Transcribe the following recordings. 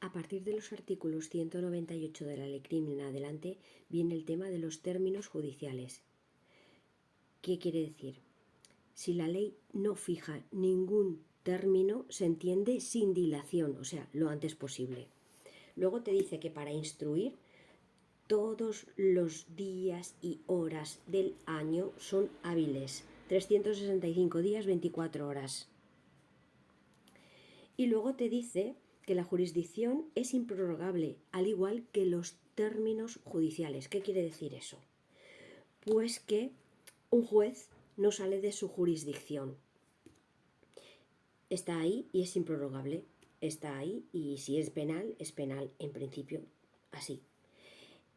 A partir de los artículos 198 de la Ley Criminal en adelante viene el tema de los términos judiciales. ¿Qué quiere decir? Si la ley no fija ningún término, se entiende sin dilación, o sea, lo antes posible. Luego te dice que para instruir todos los días y horas del año son hábiles, 365 días, 24 horas. Y luego te dice que la jurisdicción es improrrogable, al igual que los términos judiciales. ¿Qué quiere decir eso? Pues que un juez no sale de su jurisdicción. Está ahí y es improrrogable. Está ahí y si es penal en principio, así.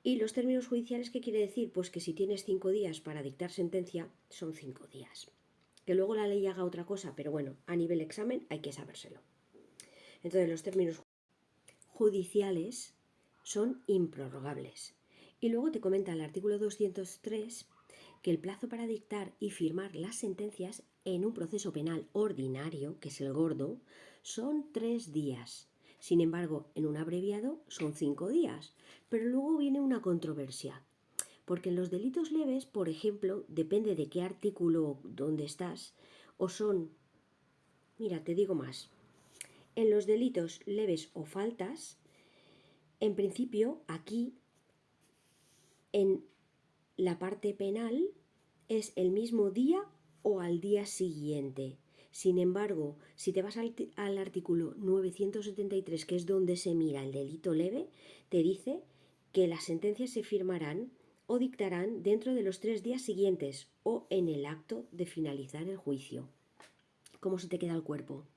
¿Y los términos judiciales qué quiere decir? Pues que si tienes 5 días para dictar sentencia, son 5 días. Que luego la ley haga otra cosa, pero bueno, a nivel examen hay que sabérselo. Entonces los términos judiciales son improrrogables. Y luego te comenta el artículo 203 que el plazo para dictar y firmar las sentencias en un proceso penal ordinario, que es el gordo, son 3 días. Sin embargo, en un abreviado son 5 días. Pero luego viene una controversia. Porque en los delitos leves, por ejemplo, depende de qué artículo donde estás, o son, mira, te digo más, en los delitos leves o faltas, en principio aquí, en la parte penal, es el mismo día o al día siguiente. Sin embargo, si te vas al artículo 973, que es donde se mira el delito leve, te dice que las sentencias se firmarán o dictarán dentro de los 3 días siguientes o en el acto de finalizar el juicio. ¿Cómo se te queda el cuerpo?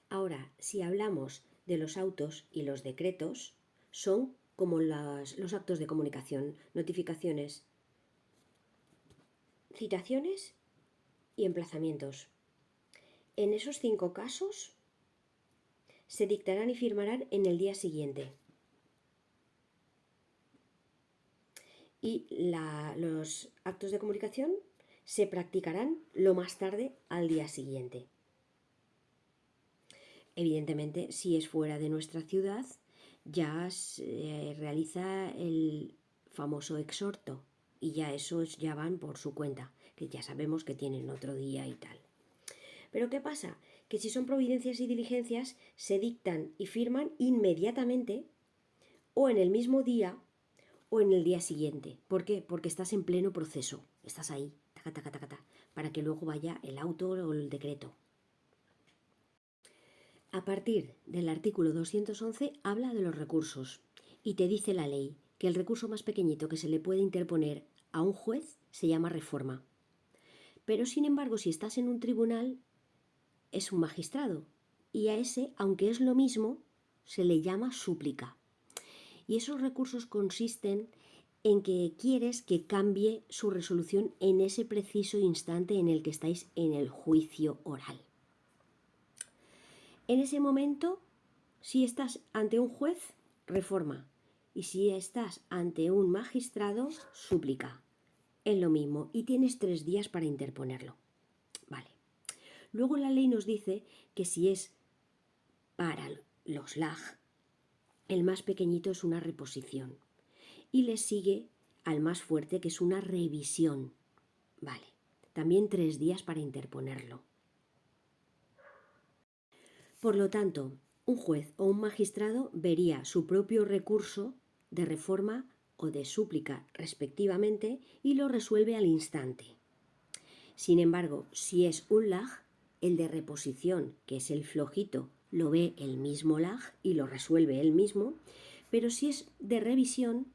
Ahora, si hablamos de los autos y los decretos, son como los actos de comunicación, notificaciones, citaciones y emplazamientos. En esos 5 casos se dictarán y firmarán en el día siguiente. Y los actos de comunicación se practicarán lo más tarde al día siguiente. Evidentemente, si es fuera de nuestra ciudad, ya se realiza el famoso exhorto y ya esos ya van por su cuenta, que ya sabemos que tienen otro día y tal. Pero ¿qué pasa? Que si son providencias y diligencias, se dictan y firman inmediatamente o en el mismo día o en el día siguiente. ¿Por qué? Porque estás en pleno proceso, estás ahí, taca, taca, taca, taca, para que luego vaya el auto o el decreto. A partir del artículo 211 habla de los recursos y te dice la ley que el recurso más pequeñito que se le puede interponer a un juez se llama reforma. Pero sin embargo, si estás en un tribunal, es un magistrado y a ese, aunque es lo mismo, se le llama súplica. Y esos recursos consisten en que quieres que cambie su resolución en ese preciso instante en el que estáis en el juicio oral. En ese momento, si estás ante un juez, reforma. Y si estás ante un magistrado, súplica. Es lo mismo y tienes 3 días para interponerlo. Vale. Luego la ley nos dice que si es para los LAG, el más pequeñito es una reposición. Y le sigue al más fuerte, que es una revisión. Vale. También 3 días para interponerlo. Por lo tanto, un juez o un magistrado vería su propio recurso de reforma o de súplica respectivamente y lo resuelve al instante. Sin embargo, si es un LAG, el de reposición, que es el flojito, lo ve el mismo LAG y lo resuelve él mismo, pero si es de revisión,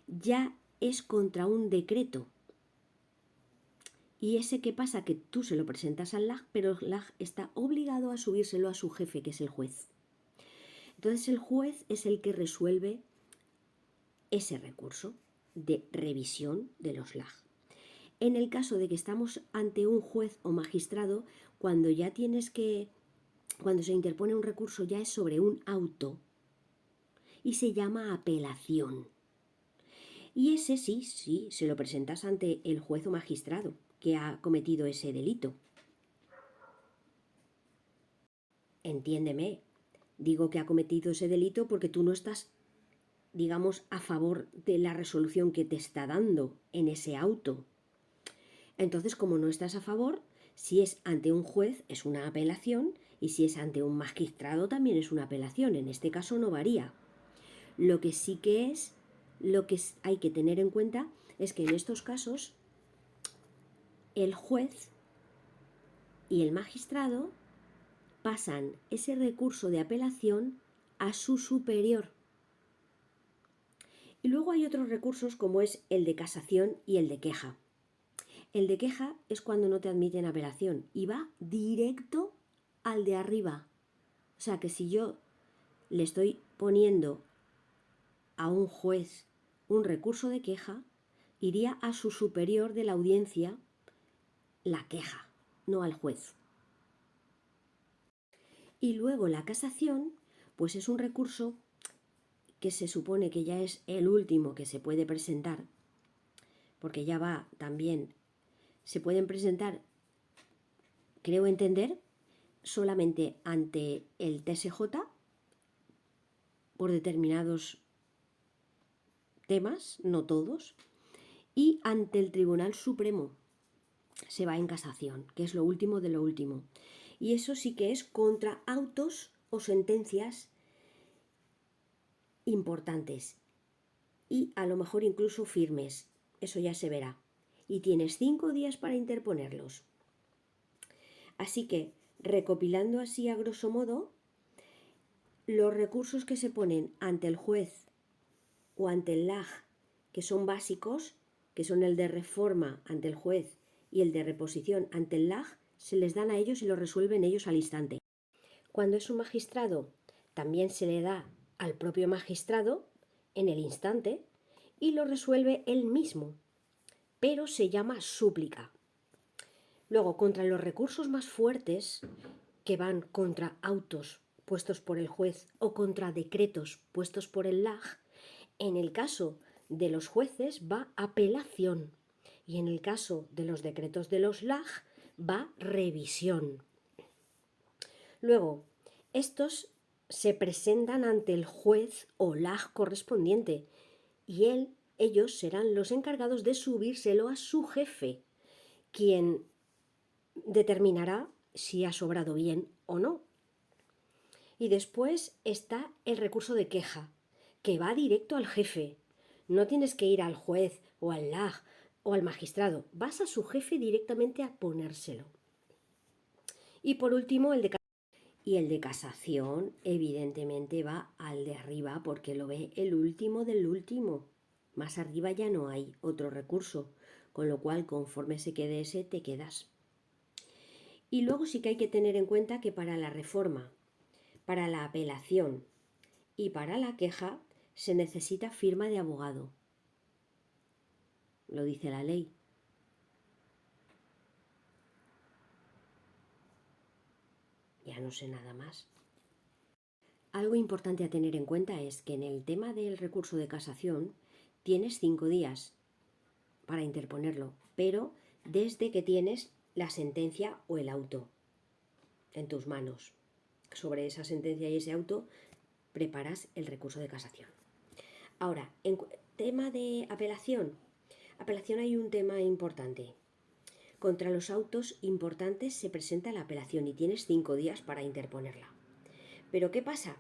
ya es contra un decreto. Y ese que pasa que tú se lo presentas al LAG, pero el LAG está obligado a subírselo a su jefe, que es el juez. Entonces el juez es el que resuelve ese recurso de revisión de los LAG. En el caso de que estamos ante un juez o magistrado, cuando se interpone un recurso ya es sobre un auto y se llama apelación. Y ese sí, se lo presentas ante el juez o magistrado que ha cometido ese delito. entiéndeme, digo que ha cometido ese delito porque tú no estás, digamos, a favor de la resolución que te está dando en ese auto. Entonces, como no estás a favor, si es ante un juez es una apelación y si es ante un magistrado también es una apelación. En este caso no varía. Lo que sí que es, lo que hay que tener en cuenta es que en estos casos el juez y el magistrado pasan ese recurso de apelación a su superior. Y luego hay otros recursos como es el de casación y el de queja. El de queja es cuando no te admiten apelación y va directo al de arriba. O sea que si yo le estoy poniendo a un juez un recurso de queja, iría a su superior de la audiencia la queja, no al juez. Y luego la casación, pues es un recurso que se supone que ya es el último que se puede presentar, porque ya va también, se pueden presentar, creo entender, solamente ante el TSJ por determinados temas, no todos, y ante el Tribunal Supremo se va en casación, que es lo último de lo último. Y eso sí que es contra autos o sentencias importantes y a lo mejor incluso firmes, eso ya se verá. Y tienes 5 días para interponerlos. Así que, recopilando así a grosso modo, los recursos que se ponen ante el juez o ante el LAG, que son básicos, que son el de reforma ante el juez y el de reposición ante el LAG, se les dan a ellos y lo resuelven ellos al instante. Cuando es un magistrado, también se le da al propio magistrado en el instante y lo resuelve él mismo, pero se llama súplica. Luego, contra los recursos más fuertes, que van contra autos puestos por el juez o contra decretos puestos por el LAG, en el caso de los jueces va apelación y en el caso de los decretos de los LAG va revisión. Luego, estos se presentan ante el juez o LAG correspondiente y ellos serán los encargados de subírselo a su jefe, quien determinará si ha sobrado bien o no. Y después está el recurso de queja, que va directo al jefe. No tienes que ir al juez o al LAG o al magistrado, vas a su jefe directamente a ponérselo. Y por último, el de casación, evidentemente va al de arriba porque lo ve el último del último. Más arriba ya no hay otro recurso, con lo cual conforme se quede ese te quedas. Y luego sí que hay que tener en cuenta que para la reforma, para la apelación y para la queja se necesita firma de abogado. Lo dice la ley. Ya no sé nada más. Algo importante a tener en cuenta es que en el tema del recurso de casación tienes 5 días para interponerlo, pero desde que tienes la sentencia o el auto en tus manos. Sobre esa sentencia y ese auto preparas el recurso de casación. Ahora, en tema de apelación hay un tema importante. Contra los autos importantes se presenta la apelación y tienes 5 días para interponerla. Pero ¿qué pasa?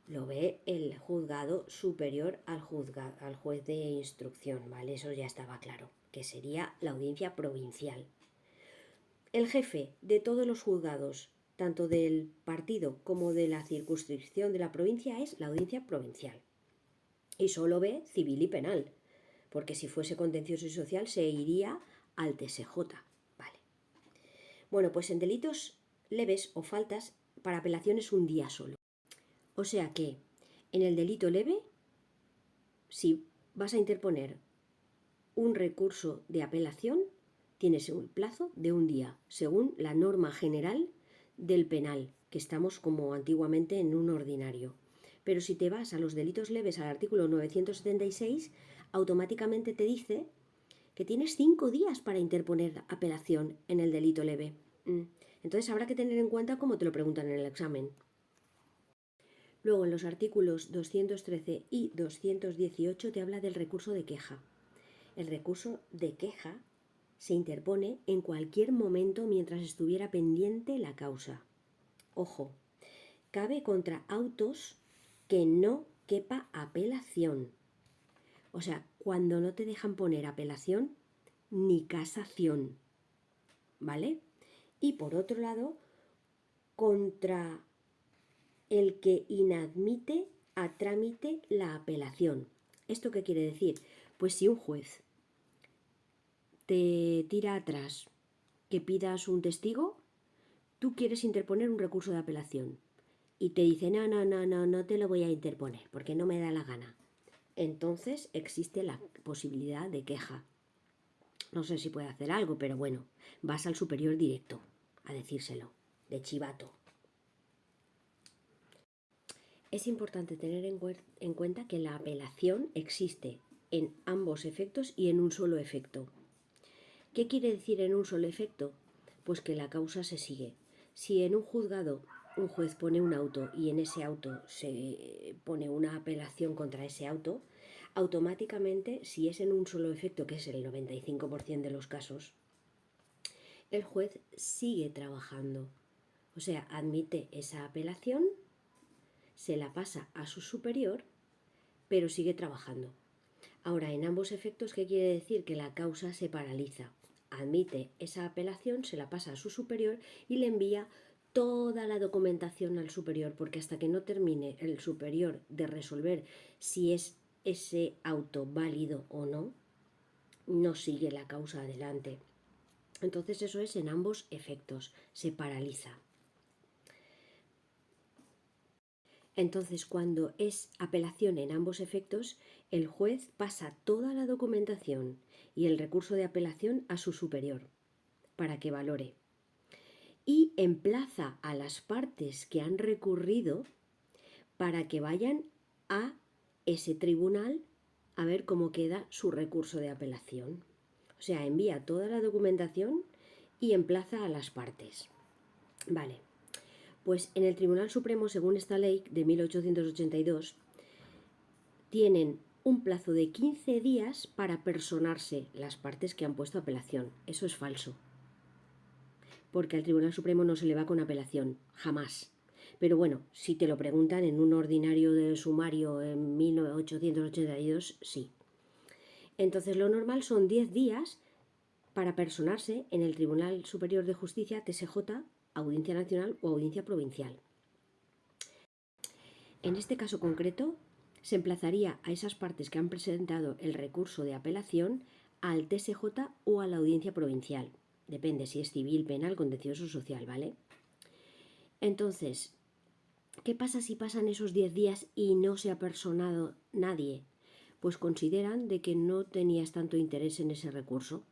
Lo ve el juzgado superior al juez de instrucción, ¿vale? Eso ya estaba claro, que sería la audiencia provincial. El jefe de todos los juzgados, tanto del partido como de la circunscripción de la provincia, es la audiencia provincial. Y solo ve civil y penal, porque si fuese contencioso y social se iría al TSJ, ¿vale? Bueno, pues en delitos leves o faltas, para apelación es un día solo. O sea que en el delito leve, si vas a interponer un recurso de apelación, tienes un plazo de un día, según la norma general del penal, que estamos como antiguamente en un ordinario. Pero si te vas a los delitos leves al artículo 976, automáticamente te dice que tienes 5 días para interponer apelación en el delito leve. Entonces habrá que tener en cuenta cómo te lo preguntan en el examen. Luego en los artículos 213 y 218 te habla del recurso de queja. El recurso de queja se interpone en cualquier momento mientras estuviera pendiente la causa. Ojo, cabe contra autos que no quepa apelación. O sea, cuando no te dejan poner apelación ni casación, ¿vale? Y por otro lado, contra el que inadmite a trámite la apelación. ¿Esto qué quiere decir? Pues si un juez te tira atrás que pidas un testigo, tú quieres interponer un recurso de apelación y te dice no te lo voy a interponer porque no me da la gana. Entonces existe la posibilidad de queja. No sé si puede hacer algo, pero bueno, vas al superior directo a decírselo, de chivato. Es importante tener en cuenta que la apelación existe en ambos efectos y en un solo efecto. ¿Qué quiere decir en un solo efecto? Pues que la causa se sigue. Si en un juzgado un juez pone un auto y en ese auto se pone una apelación contra ese auto, automáticamente, si es en un solo efecto, que es el 95% de los casos, el juez sigue trabajando. O sea, admite esa apelación, se la pasa a su superior, pero sigue trabajando. Ahora, en ambos efectos, ¿qué quiere decir? Que la causa se paraliza. Admite esa apelación, se la pasa a su superior y le envía toda la documentación al superior, porque hasta que no termine el superior de resolver si es ese auto válido o no, no sigue la causa adelante. Entonces eso es en ambos efectos, se paraliza. Entonces, cuando es apelación en ambos efectos, el juez pasa toda la documentación y el recurso de apelación a su superior para que valore. Y emplaza a las partes que han recurrido para que vayan a ese tribunal a ver cómo queda su recurso de apelación. O sea, envía toda la documentación y emplaza a las partes. Vale. Pues en el Tribunal Supremo, según esta ley de 1882, tienen un plazo de 15 días para personarse las partes que han puesto apelación. Eso es falso. Porque al Tribunal Supremo no se le va con apelación, jamás. Pero bueno, si te lo preguntan en un ordinario de sumario en 1882, sí. Entonces lo normal son 10 días para personarse en el Tribunal Superior de Justicia, TSJ, Audiencia Nacional o Audiencia Provincial. En este caso concreto, se emplazaría a esas partes que han presentado el recurso de apelación al TSJ o a la Audiencia Provincial. Depende si es civil, penal, contencioso o social, ¿vale? Entonces, ¿qué pasa si pasan esos 10 días y no se ha personado nadie? Pues consideran de que no tenías tanto interés en ese recurso.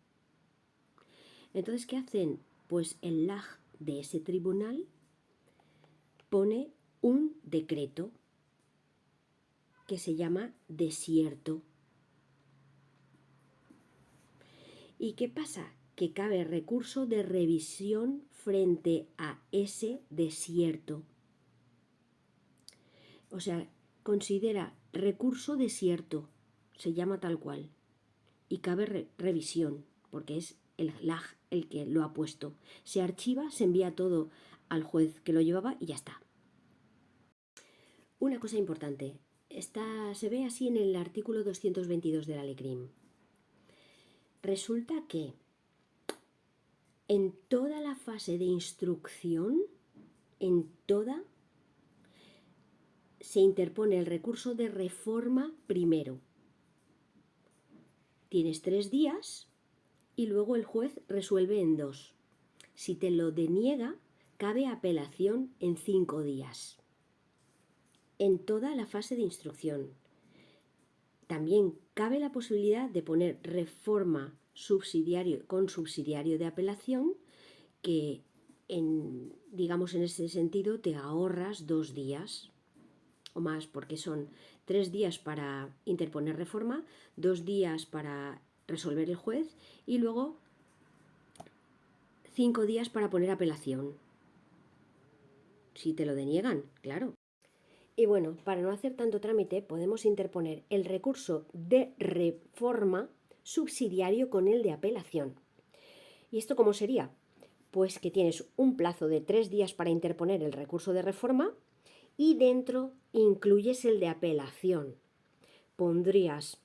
Entonces, ¿qué hacen? Pues el LAG de ese tribunal pone un decreto que se llama desierto. ¿Y qué pasa? Que cabe recurso de revisión frente a ese desierto. O sea, considera recurso desierto, se llama tal cual, y cabe revisión, porque es el LAG el que lo ha puesto. Se archiva, se envía todo al juez que lo llevaba y ya está. Una cosa importante, se ve así en el artículo 222 de la Ley CRIM. Resulta que en toda la fase de instrucción, en toda, se interpone el recurso de reforma primero. Tienes 3 días y luego el juez resuelve en 2. Si te lo deniega, cabe apelación en 5 días. En toda la fase de instrucción. También cabe la posibilidad de poner reforma con subsidiario de apelación, que digamos en ese sentido te ahorras 2 días o más, porque son 3 días para interponer reforma, 2 días para resolver el juez y luego 5 días para poner apelación. Si te lo deniegan, claro. Y bueno, para no hacer tanto trámite, podemos interponer el recurso de reforma subsidiario con el de apelación. ¿Y esto cómo sería? Pues que tienes un plazo de 3 días para interponer el recurso de reforma y dentro incluyes el de apelación. Pondrías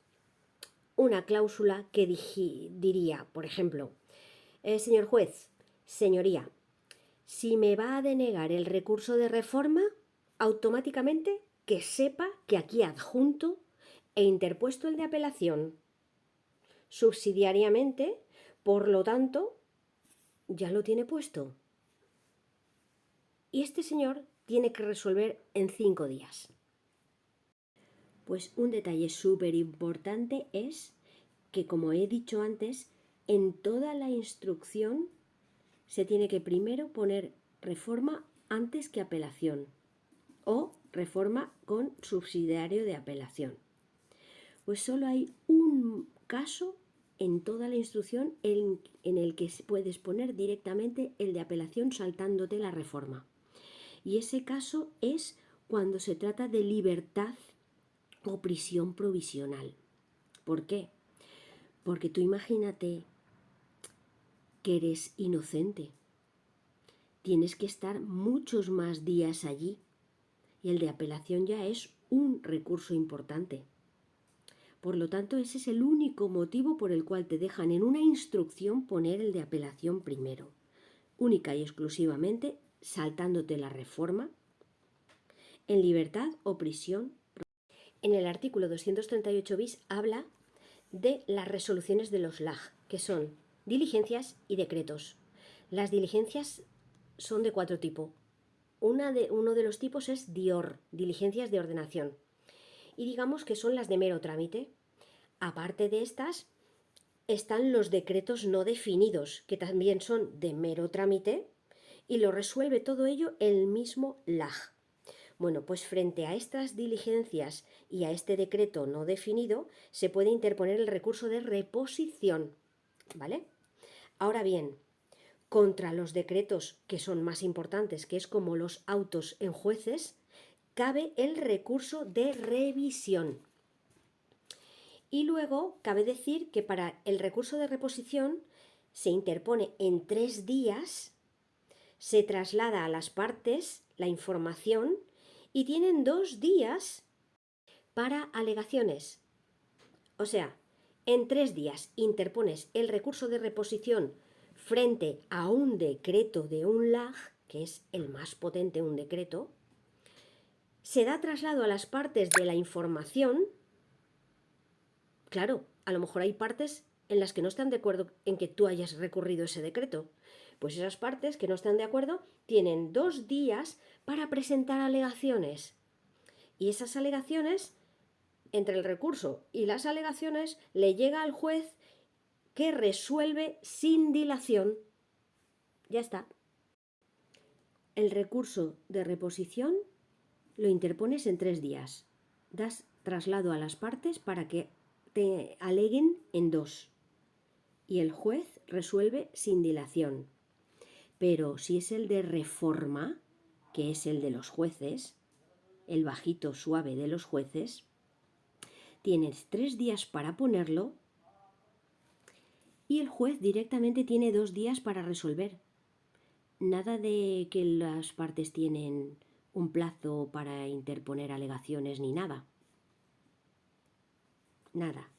una cláusula que diría, por ejemplo, señor juez, señoría, si me va a denegar el recurso de reforma, automáticamente que sepa que aquí adjunto e interpuesto el de apelación. Subsidiariamente, por lo tanto, ya lo tiene puesto. Y este señor tiene que resolver en 5 días. Pues un detalle súper importante es que, como he dicho antes, en toda la instrucción se tiene que primero poner reforma antes que apelación o reforma con subsidiario de apelación. Pues solo hay un caso en toda la instrucción en el que puedes poner directamente el de apelación saltándote la reforma. Y ese caso es cuando se trata de libertad o prisión provisional. ¿Por qué? Porque tú imagínate que eres inocente. Tienes que estar muchos más días allí y el de apelación ya es un recurso importante. Por lo tanto, ese es el único motivo por el cual te dejan en una instrucción poner el de apelación primero, única y exclusivamente saltándote la reforma en libertad o prisión. En el artículo 238 bis habla de las resoluciones de los LAG, que son diligencias y decretos. Las diligencias son de 4 tipos. Uno de los tipos es DIOR, diligencias de ordenación. Y digamos que son las de mero trámite. Aparte de estas, están los decretos no definidos, que también son de mero trámite, y lo resuelve todo ello el mismo LAG. Bueno, pues frente a estas diligencias y a este decreto no definido, se puede interponer el recurso de reposición, ¿vale? Ahora bien, contra los decretos que son más importantes, que es como los autos en jueces, cabe el recurso de revisión. Y luego cabe decir que para el recurso de reposición se interpone en 3 días, se traslada a las partes la información y tienen 2 días para alegaciones. O sea, en 3 días interpones el recurso de reposición frente a un decreto de un LAG, que es el más potente, un decreto, se da traslado a las partes de la información. Claro, a lo mejor hay partes en las que no están de acuerdo en que tú hayas recurrido ese decreto. Pues esas partes que no están de acuerdo tienen 2 días para presentar alegaciones. Y esas alegaciones, entre el recurso y las alegaciones, le llega al juez que resuelve sin dilación. Ya está. El recurso de reposición lo interpones en 3 días. Das traslado a las partes para que te aleguen en 2. Y el juez resuelve sin dilación. Pero si es el de reforma, que es el de los jueces, el bajito suave de los jueces, tienes 3 días para ponerlo y el juez directamente tiene 2 días para resolver. Nada de que las partes tienen un plazo para interponer alegaciones ni nada. Nada.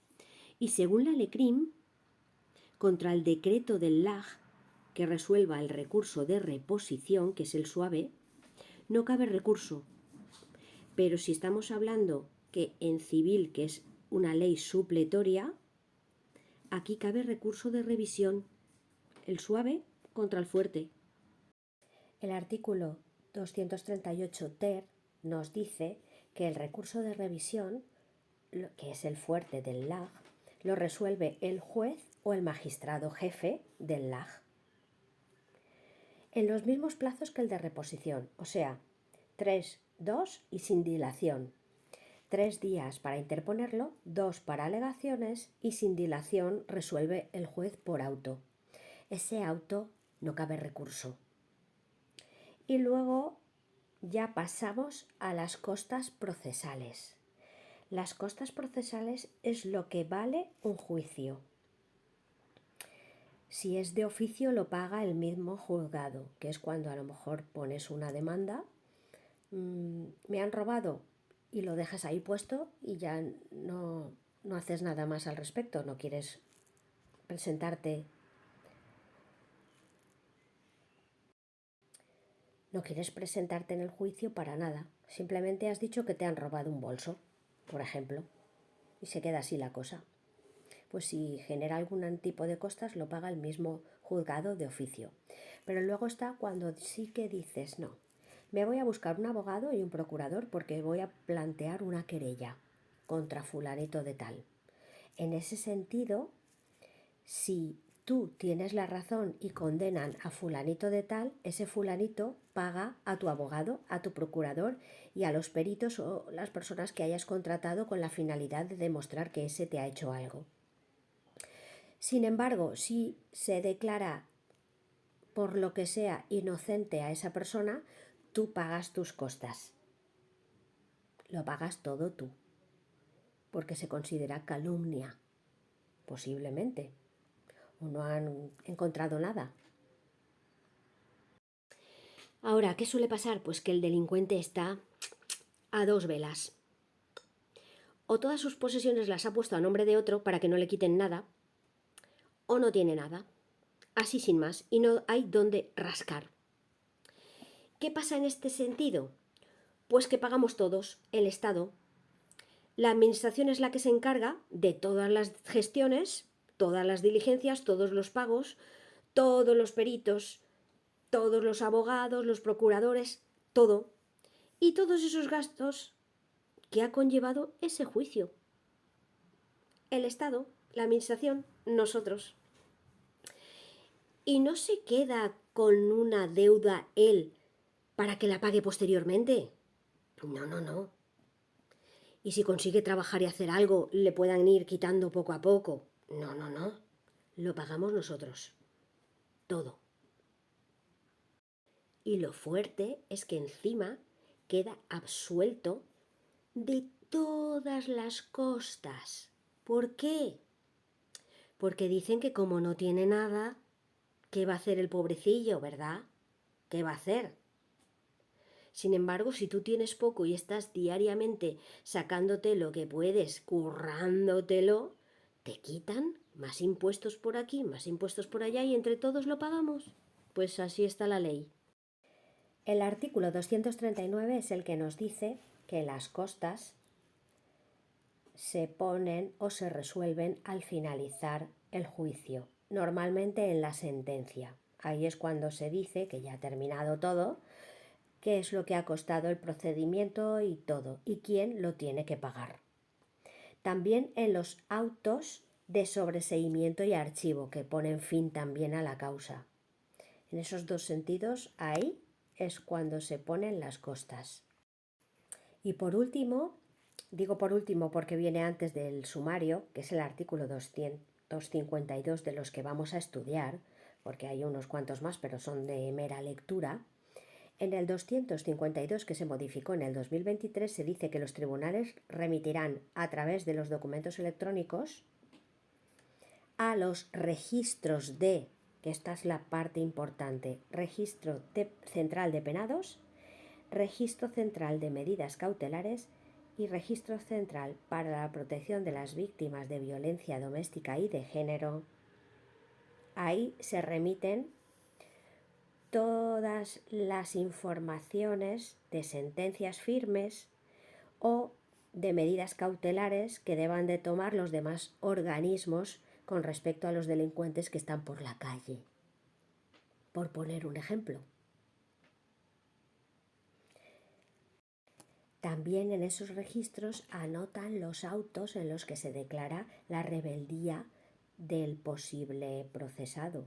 Y según la LECRIM, contra el decreto del LAG que resuelva el recurso de reposición, que es el suave, no cabe recurso. Pero si estamos hablando que en civil, que es una ley supletoria, aquí cabe recurso de revisión, el suave contra el fuerte. El artículo 238 ter nos dice que el recurso de revisión, que es el fuerte del LAG, lo resuelve el juez o el magistrado jefe del LAG en los mismos plazos que el de reposición, o sea, 3, 2 y sin dilación. 3 días para interponerlo, 2 para alegaciones y sin dilación resuelve el juez por auto. Ese auto no cabe recurso. Y luego ya pasamos a las costas procesales. Las costas procesales es lo que vale un juicio. Si es de oficio lo paga el mismo juzgado, que es cuando a lo mejor pones una demanda, me han robado y lo dejas ahí puesto y ya no haces nada más al respecto, no quieres presentarte. No quieres presentarte en el juicio para nada. Simplemente has dicho que te han robado un bolso, por ejemplo, y se queda así la cosa. Pues si genera algún tipo de costas lo paga el mismo juzgado de oficio. Pero luego está cuando sí que dices, no, me voy a buscar un abogado y un procurador porque voy a plantear una querella contra fulanito de tal. En ese sentido, si tú tienes la razón y condenan a fulanito de tal, ese fulanito paga a tu abogado, a tu procurador y a los peritos o las personas que hayas contratado con la finalidad de demostrar que ese te ha hecho algo. Sin embargo, si se declara por lo que sea inocente a esa persona, tú pagas tus costas. Lo pagas todo tú, porque se considera calumnia, posiblemente, o no han encontrado nada. Ahora, ¿qué suele pasar? Pues que el delincuente está a dos velas. O todas sus posesiones las ha puesto a nombre de otro para que no le quiten nada, o no tiene nada, así sin más, y no hay dónde rascar. ¿Qué pasa en este sentido? Pues que pagamos todos, el Estado. La administración es la que se encarga de todas las gestiones, todas las diligencias, todos los pagos, todos los peritos, todos los abogados, los procuradores, todo. Y todos esos gastos que ha conllevado ese juicio. El Estado, la administración, nosotros. Y no se queda con una deuda él para que la pague posteriormente. No. Y si consigue trabajar y hacer algo, le puedan ir quitando poco a poco. No. Lo pagamos nosotros. Todo. Y lo fuerte es que encima queda absuelto de todas las costas. ¿Por qué? Porque dicen que como no tiene nada, ¿qué va a hacer el pobrecillo, verdad? ¿Qué va a hacer? Sin embargo, si tú tienes poco y estás diariamente sacándote lo que puedes, currándotelo, te quitan más impuestos por aquí, más impuestos por allá y entre todos lo pagamos. Pues así está la ley. El artículo 239 es el que nos dice que las costas se ponen o se resuelven al finalizar el juicio, normalmente en la sentencia. Ahí es cuando se dice que ya ha terminado todo, qué es lo que ha costado el procedimiento y todo, y quién lo tiene que pagar. También en los autos de sobreseimiento y archivo, que ponen fin también a la causa. En esos dos sentidos, ahí es cuando se ponen las costas. Y por último, digo por último porque viene antes del sumario, que es el artículo 252 de los que vamos a estudiar, porque hay unos cuantos más, pero son de mera lectura. En el 252, que se modificó en el 2023, se dice que los tribunales remitirán a través de los documentos electrónicos a los registros de, que esta es la parte importante, registro central de penados, registro central de medidas cautelares y registro central para la protección de las víctimas de violencia doméstica y de género. Ahí se remiten todas las informaciones de sentencias firmes o de medidas cautelares que deban de tomar los demás organismos con respecto a los delincuentes que están por la calle, por poner un ejemplo. También en esos registros anotan los autos en los que se declara la rebeldía del posible procesado.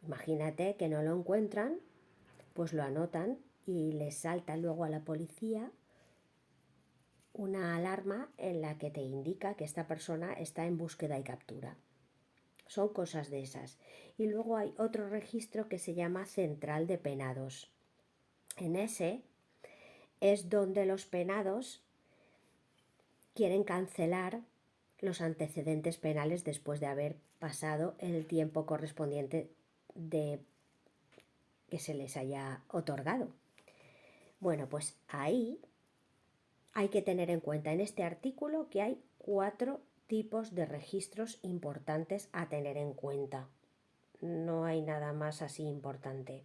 Imagínate que no lo encuentran, pues lo anotan y les salta luego a la policía una alarma en la que te indica que esta persona está en búsqueda y captura. son cosas de esas. Y luego hay otro registro que se llama Central de Penados. En ese es donde los penados quieren cancelar los antecedentes penales después de haber pasado el tiempo correspondiente de que se les haya otorgado. Bueno, pues ahí hay que tener en cuenta en este artículo que hay 4 tipos de registros importantes a tener en cuenta. No hay nada más así importante.